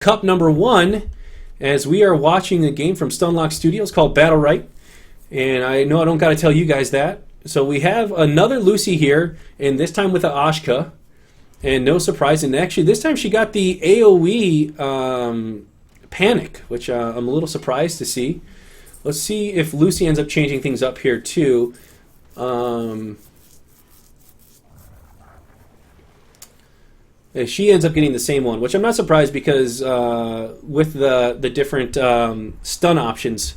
Cup number 1, as we are watching a game from Stunlock Studios called Battlerite. And I know I don't got to tell you guys that. So we have another Lucy here, and this time with the Ashka. And no surprise, and actually this time she got the AoE Panic, which I'm a little surprised to see. Let's see if Lucy ends up changing things up here too. She ends up getting the same one, which I'm not surprised because with the different stun options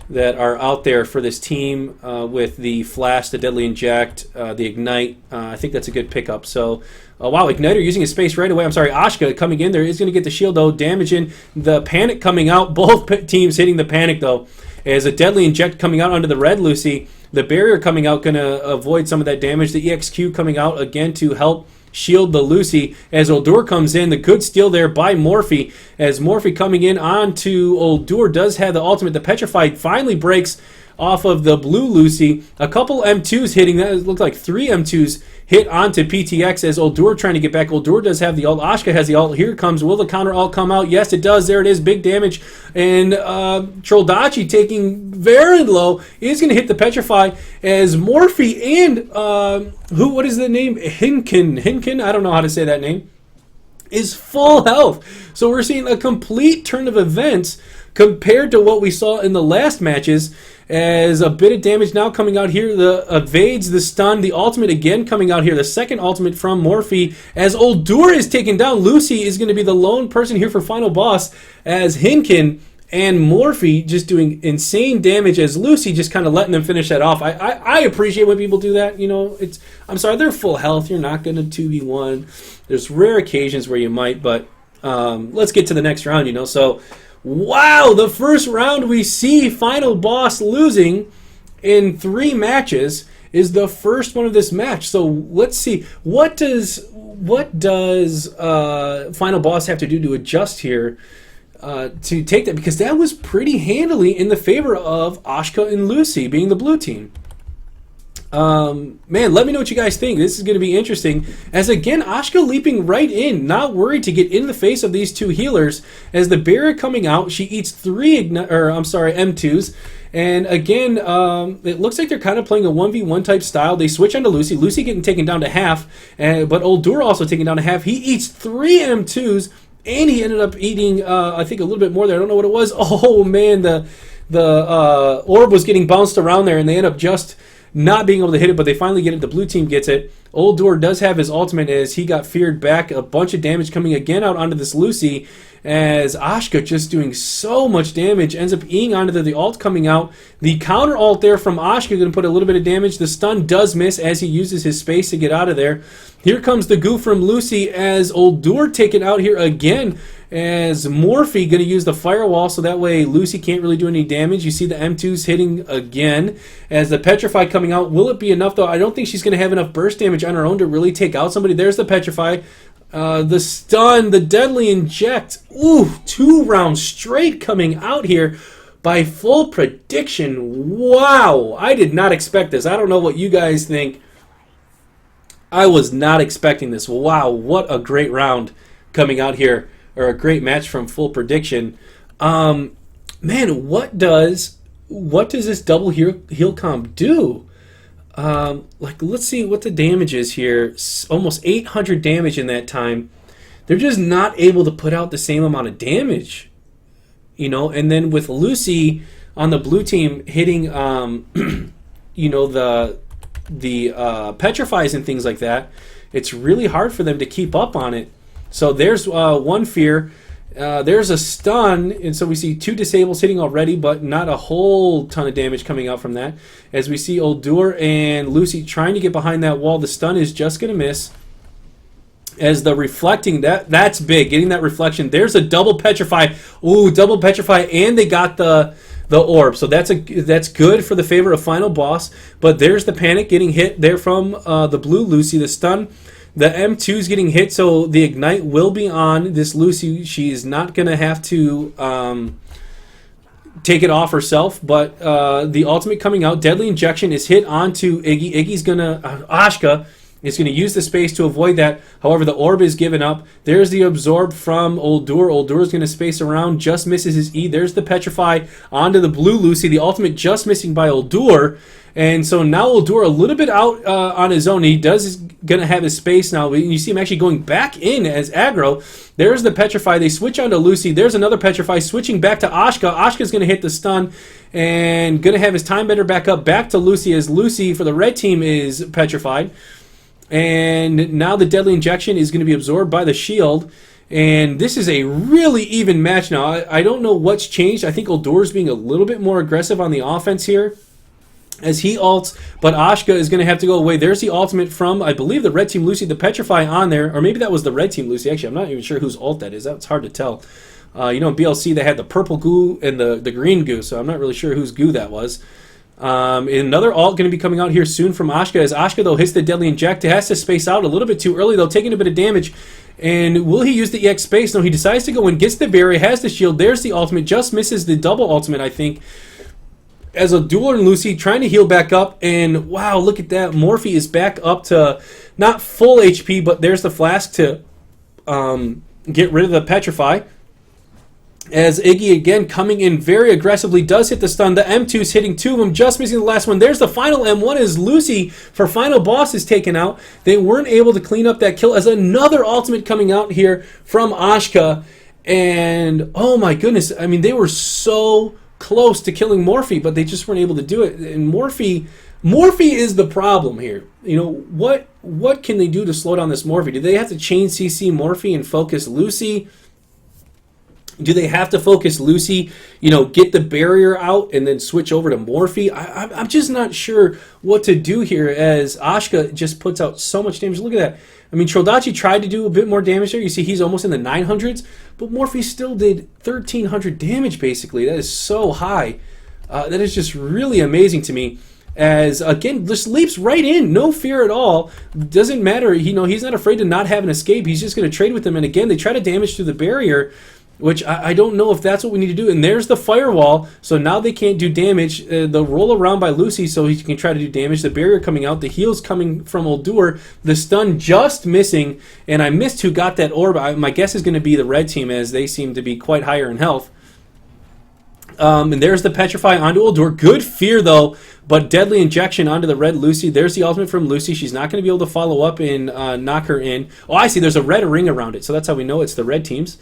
that are out there for this team with the Flash, the Deadly Inject, the Ignite, I think that's a good pickup. So, wow, Igniter using his space right away. I'm sorry, Ashka coming in there is going to get the shield, though, damaging the Panic coming out. Both teams hitting the Panic, though, as a Deadly Inject coming out onto the red Lucy. The Barrier coming out going to avoid some of that damage. The EXQ coming out again to help shield the Lucy as Uldur comes in. The good steal there by Morphe, as Morphe coming in onto Uldur does have the ultimate. The Petrified finally breaks off of the blue Lucy. A couple M2s hitting that. It looked like 3 M2s hit onto PTX as Uldur trying to get back. Uldur does have the ult. Ashka has the ult. Here comes. Will the counter ult come out? Yes, it does. There it is. Big damage. And Troldachi taking very low is going to hit the Petrify as Morphe and what is the name? Hinkin. I don't know how to say that name. Is full health. So we're seeing a complete turn of events compared to what we saw in the last matches, as a bit of damage now coming out here. The evades, the stun, the ultimate again coming out here. The second ultimate from Morphe as Uldur is taken down. Lucy is going to be the lone person here for final boss, as Hinkin and Morphe just doing insane damage as Lucy just kind of letting them finish that off. I appreciate when people do that. You know, I'm sorry, they're full health. You're not going to 2v1. There's rare occasions where you might, but let's get to the next round, you know. So, wow, the first round we see final boss losing in 3 matches is the first one of this match. So let's see, what does final boss have to do to adjust here to take that, because that was pretty handily in the favor of Ashka and Lucy being the blue team. Man, let me know what you guys think. This is going to be interesting, as again Ashka leaping right in, not worried to get in the face of these 2 healers. As the barrier coming out, she eats 3 M2s, and again it looks like they're kind of playing a 1v1 type style. They switch onto Lucy. Lucy getting taken down to half, but Uldur also taken down to half. He eats 3 M2s, and he ended up eating I think a little bit more there. I don't know what it was. Oh man, the orb was getting bounced around there, and they end up just not being able to hit it, but they finally get it. The blue team gets it. Uldur does have his ultimate as he got feared back. A bunch of damage coming again out onto this Lucy, as Ashka just doing so much damage, ends up eating onto the ult coming out. The counter ult there from Ashka going to put a little bit of damage. The stun does miss as he uses his space to get out of there. Here comes the goo from Lucy as Uldur taken out here again, as Morphe going to use the firewall so that way Lucy can't really do any damage. You see the M2s hitting again as the Petrify coming out. Will it be enough though? I don't think she's going to have enough burst damage on her own to really take out somebody. There's the Petrify. The stun, the Deadly Inject. Ooh, 2 rounds straight coming out here by Full Prediction. Wow, I did not expect this. I don't know what you guys think. I was not expecting this. Wow, what a great round coming out here, or a great match from Full Prediction. Man, what does this double heal comp do? Let's see what the damage is here. Almost 800 damage in that time. They're just not able to put out the same amount of damage, you know. And then with Lucy on the blue team hitting, you know, the petrifies and things like that, it's really hard for them to keep up on it. So there's one fear. There's a stun, and so we see 2 disables hitting already, but not a whole ton of damage coming out from that. As we see Uldur and Lucy trying to get behind that wall, the stun is just going to miss. As the reflecting, that's big, getting that reflection. There's a double petrify. Ooh, double petrify, and they got the orb. So that's good for the favor of final boss. But there's the panic getting hit there from the blue Lucy, the stun. The M2 is getting hit, so the Ignite will be on this Lucy. She is not going to have to take it off herself, but the ultimate coming out. Deadly Injection is hit onto Iggy. Iggy's going to... Ashka Is going to use the space to avoid that. However, the orb is given up. There's the absorb from Uldur. Uldur is going to space around, just misses his E. There's the petrify onto the blue Lucy. The ultimate just missing by Uldur. And so now Uldur a little bit out on his own. He is going to have his space now. You see him actually going back in as aggro. There's the petrify. They switch onto Lucy. There's another petrify switching back to Ashka. Ashka's going to hit the stun and going to have his time bender back up. Back to Lucy as Lucy for the red team is petrified. And now the deadly injection is going to be absorbed by the shield. And this is a really even match now. I don't know what's changed. I think Uldur's being a little bit more aggressive on the offense here as he ults, but Ashka is going to have to go away. There's the ultimate from, I believe, the red team Lucy, the petrify on there. Or maybe that was the red team Lucy. Actually, I'm not even sure whose ult that is. That's hard to tell. In BLC, they had the purple goo and the green goo, so I'm not really sure whose goo that was. Another ult going to be coming out here soon from Ashka. As Ashka, though, hits the deadly inject. It has to space out a little bit too early, though, taking a bit of damage. And will he use the EX space? No, he decides to go in, gets the barrier, has the shield. There's the ultimate. Just misses the double ultimate, I think. As a dueler and Lucy trying to heal back up. And, wow, look at that. Morphe is back up to not full HP, but there's the flask to get rid of the petrify. As Iggy again coming in very aggressively, does hit the stun. The M2's hitting two of them, just missing the last one. There's the final M1 as Lucy for final boss is taken out. They weren't able to clean up that kill as another ultimate coming out here from Ashka. And oh my goodness, I mean, they were so close to killing Morphe, but they just weren't able to do it. And Morphe is the problem here. You know, what can they do to slow down this Morphe? Do they have to chain CC Morphe and focus Lucy? Do they have to focus Lucy, get the barrier out and then switch over to Morphe? I'm just not sure what to do here as Ashka just puts out so much damage. Look at that. I mean, Troldachi tried to do a bit more damage there. You see he's almost in the 900s, but Morphe still did 1,300 damage basically. That is so high. That is just really amazing to me. As, again, just leaps right in. No fear at all. Doesn't matter. He's not afraid to not have an escape. He's just going to trade with them. And again, they try to damage through the barrier, which I don't know if that's what we need to do. And there's the firewall, so now they can't do damage. The roll around by Lucy so he can try to do damage. The barrier coming out, the heals coming from Uldur, the stun just missing, and I missed who got that orb. My guess is going to be the red team as they seem to be quite higher in health. And there's the petrify onto Uldur. Good fear, though, but deadly injection onto the red Lucy. There's the ultimate from Lucy. She's not going to be able to follow up and knock her in. Oh, I see. There's a red ring around it, so that's how we know it's the red team's.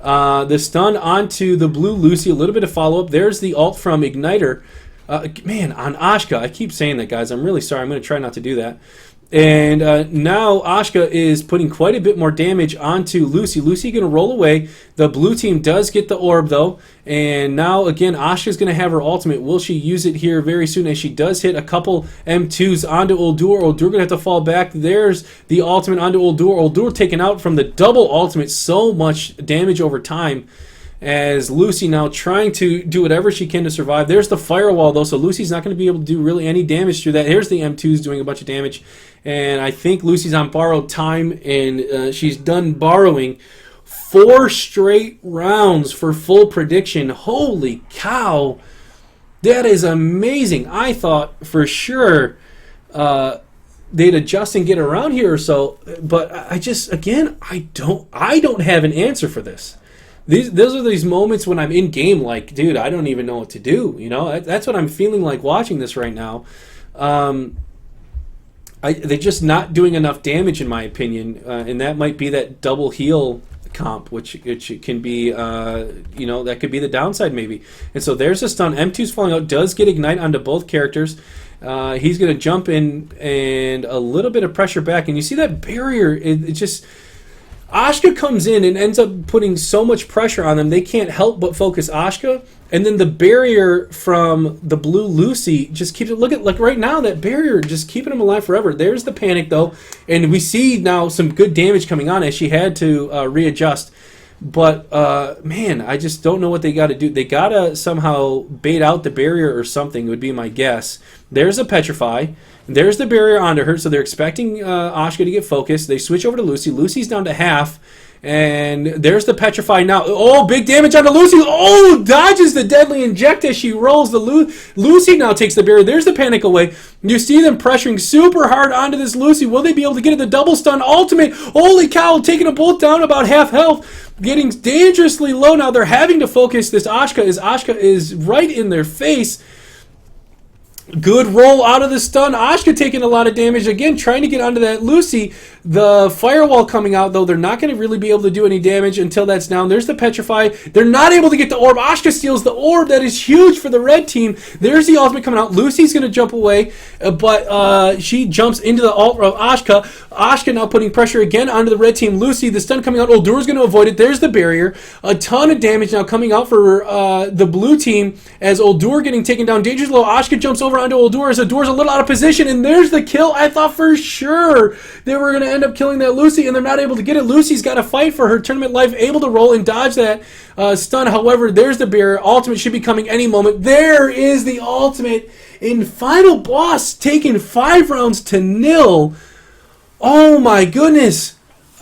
The stun onto the blue Lucy, a little bit of follow-up. There's the ult from Igniter. Man, on Ashka, I keep saying that, guys. I'm really sorry. I'm going to try not to do that. And now Ashka is putting quite a bit more damage onto Lucy. Lucy going to roll away. The blue team does get the orb, though. And now, again, Ashka's going to have her ultimate. Will she use it here very soon as she does hit a couple M2s onto Uldur? Uldur going to have to fall back. There's the ultimate onto Uldur. Uldur taken out from the double ultimate. So much damage over time. As Lucy now trying to do whatever she can to survive. There's the firewall, though, so Lucy's not going to be able to do really any damage through that. Here's the M2s doing a bunch of damage. And I think Lucy's on borrowed time, and she's done borrowing 4 straight rounds for full prediction. Holy cow. That is amazing. I thought for sure they'd adjust and get around here or so. But I just, again, I don't have an answer for this. Those are these moments when I'm in game like, dude, I don't even know what to do. That's what I'm feeling like watching this right now. They're just not doing enough damage, in my opinion, and that might be that double heal comp, which can be, that could be the downside maybe. And so there's a stun. M2's falling out, does get ignite onto both characters. He's going to jump in and a little bit of pressure back, and you see that barrier. It just. Ashka comes in and ends up putting so much pressure on them, they can't help but focus Ashka. And then the barrier from the blue Lucy just keeps it. Look at, like right now, that barrier just keeping him alive forever. There's the panic, though. And we see now some good damage coming on as she had to readjust. But, man, I just don't know what they got to do. They got to somehow bait out the barrier or something, would be my guess. There's a petrify. There's the barrier onto her, so they're expecting Ashka to get focused. They switch over to Lucy. Lucy's down to half, And there's the Petrify now. Oh, big damage on the Lucy. Oh, dodges the Deadly Inject as she rolls. The Lucy now takes the barrier. There's the panic away. You see them pressuring super hard onto this Lucy. Will they be able to get it? The double stun ultimate. Holy cow, taking a bolt down about half health. Getting dangerously low now. They're having to focus this Ashka as Ashka is right in their face. Good roll out of the stun. Ashka taking a lot of damage. Again, trying to get onto that Lucy. The firewall coming out, though. They're not going to really be able to do any damage until that's down. There's the Petrify. They're not able to get the orb. Ashka steals the orb. That is huge for the red team. There's the ultimate coming out. Lucy's going to jump away, but she jumps into the ult of Ashka. Ashka now putting pressure again onto the red team. Lucy, the stun coming out. Uldur's going to avoid it. There's the barrier. A ton of damage now coming out for the blue team as Uldur getting taken down. Dangerous low. Ashka jumps over onto Uldur as Uldur's a little out of position, and there's the kill. I thought for sure they were going to end up killing that Lucy, and they're not able to get it. Lucy's got to fight for her tournament life, able to roll and dodge that stun. However, there's the barrier. Ultimate should be coming any moment. There is the ultimate in final boss, taking 5 rounds to 0. Oh my goodness.